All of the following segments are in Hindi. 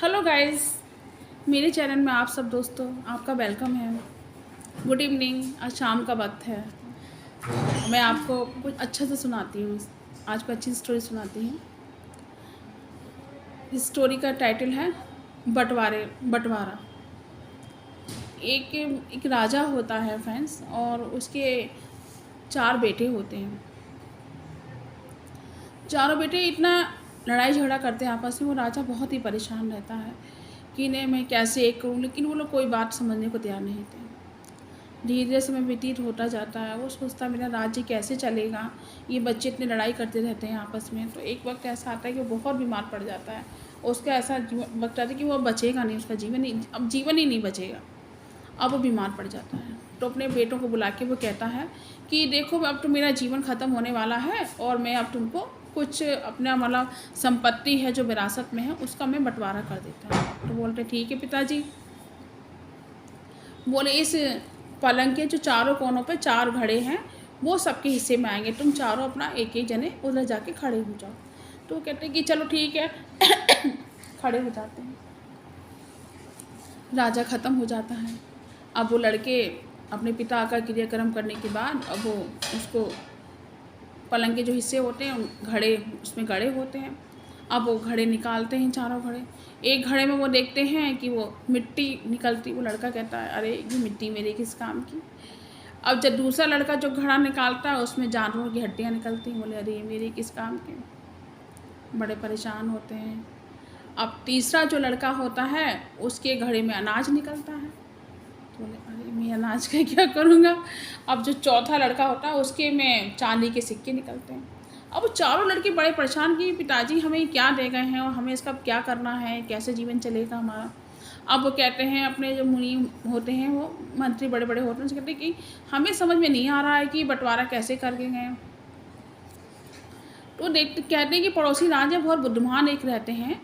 हेलो गाइस, मेरे चैनल में आप सब दोस्तों आपका वेलकम है। Good evening. आज शाम का वक्त है। मैं आपको कुछ अच्छा से सुनाती हूँ। आज को अच्छी स्टोरी सुनाती हूँ। इस स्टोरी का टाइटल है बंटवारा। एक राजा होता है फ्रेंड्स, और उसके 4 बेटे होते हैं। चारों बेटे इतना लड़ाई झगड़ा करते हैं आपस में। वो राजा बहुत ही परेशान रहता है कि इन्हें मैं कैसे एक करूँ, लेकिन वो लोग कोई बात समझने को तैयार नहीं थे। धीरे धीरे समय व्यतीत होता जाता है। वो सोचता है मेरा राज्य कैसे चलेगा, ये बच्चे इतनी लड़ाई करते रहते हैं आपस में। तो एक वक्त ऐसा आता है कि वो बहुत बीमार पड़ जाता है। उसका ऐसा वक्त आता है कि वो बचेगा नहीं, उसका जीवन ही अब जीवन ही नहीं बचेगा। अब वो बीमार पड़ जाता है। तो अपने बेटों को बुला के वो कहता है कि देखो अब तो मेरा जीवन ख़त्म होने वाला है, और मैं अब तुमको कुछ अपना मतलब संपत्ति है जो विरासत में है उसका मैं बंटवारा कर देता हूँ। तो बोलते ठीक है पिताजी। बोले इस पलंग के जो चारों कोनों पे 4 घड़े हैं वो सबके हिस्से में आएंगे, तुम चारों अपना एक एक जने उधर जाके खड़े हो जाओ। तो वो कहते हैं कि चलो ठीक है। खड़े हो जाते हैं। राजा ख़त्म हो जाता है। अब वो लड़के अपने पिता का क्रियाक्रम करने के बाद अब वो उसको पलंग के जो हिस्से होते हैं घड़े उसमें गड़े होते हैं। अब वो घड़े निकालते हैं, चारों घड़े। एक घड़े में वो देखते हैं कि वो मिट्टी निकलती। वो लड़का कहता है अरे ये मिट्टी मेरी किस काम की। अब जब दूसरा लड़का जो घड़ा निकालता है उसमें जानवरों की हड्डियाँ निकलती हैं। बोले अरे ये मेरी किस काम की। बड़े परेशान होते हैं। अब तीसरा जो लड़का होता है उसके घड़े में अनाज निकलता है। तो बोले अरे मैं अनाज का क्या करूँगा। अब जो चौथा लड़का होता है उसके में चांदी के सिक्के निकलते हैं। अब वो चारों लड़के बड़े परेशान कि पिताजी हमें क्या दे गए हैं और हमें इसका क्या करना है, कैसे जीवन चलेगा हमारा। अब वो कहते हैं अपने जो मुनि होते हैं, वो मंत्री बड़े बड़े होते हैं, उनसे कहते हैं कि हमें समझ में नहीं आ रहा है कि बंटवारा कैसे करके गए। तो देखते कहते हैं कि पड़ोसी राजा बहुत बुद्धिमान एक रहते हैं,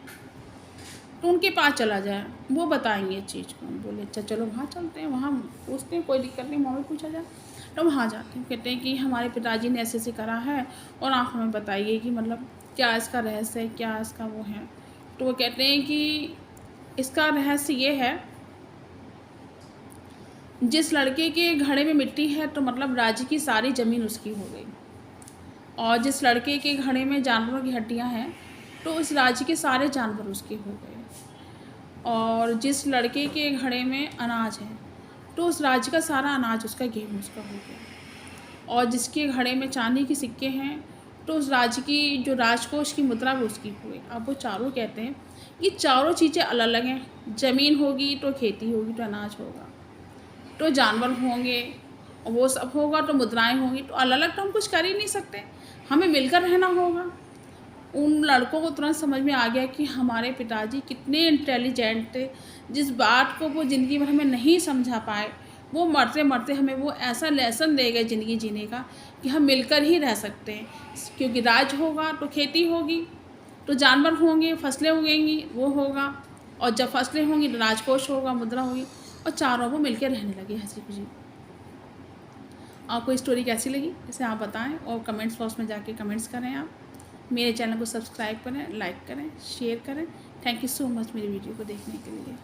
तो उनके पास चला जाए, वो बताएंगे इस चीज़ को। बोले अच्छा चलो वहाँ चलते हैं, वहाँ पूछते हैं, कोई दिक्कत नहीं, वहाँ भी पूछा जाए। तो वहाँ जाते हैं। कहते हैं कि हमारे पिताजी ने ऐसे ऐसे करा है और आप हमें बताइए कि मतलब क्या इसका रहस्य है, क्या इसका वो है। तो वो कहते हैं कि इसका रहस्य ये है, जिस लड़के के घड़े में मिट्टी है तो मतलब राज्य की सारी ज़मीन उसकी हो गई, और जिस लड़के के घड़े में जानवरों की हड्डियाँ हैं तो उस राज्य के सारे जानवर उसके हो गए, और जिस लड़के के घड़े में अनाज है तो उस राज्य का सारा अनाज उसका, गेहूँ उसका हो गया, और जिसके घड़े में चांदी के सिक्के हैं तो उस राज्य की जो राजकोष की मुद्रा वो उसकी हो गई। अब वो चारों कहते हैं ये चारों चीज़ें अलग अलग हैं। ज़मीन होगी तो खेती होगी तो अनाज होगा, तो जानवर होंगे और वो सब होगा तो मुद्राएं होंगी, तो अलग अलग तो हम कुछ कर ही नहीं सकते, हमें मिलकर रहना होगा। उन लड़कों को तुरंत समझ में आ गया कि हमारे पिताजी कितने इंटेलिजेंट थे। जिस बात को वो ज़िंदगी भर हमें नहीं समझा पाए, वो मरते मरते हमें वो ऐसा लेसन दे गए ज़िंदगी जीने का कि हम मिलकर ही रह सकते हैं। क्योंकि राज होगा तो खेती होगी, तो जानवर होंगे, फसलें उगेंगी, वो होगा, और जब फसलें होंगी तो राजकोष होगा, मुद्रा होगी, और चारों वो मिलकर रहने लगे हंसी खुशी। आपको स्टोरी कैसी लगी इसे आप बताएं, और कमेंट्स बॉक्स में जाके कमेंट्स करें। आप मेरे चैनल को सब्सक्राइब करें, लाइक करें, शेयर करें। थैंक यू सो मच मेरी वीडियो को देखने के लिए।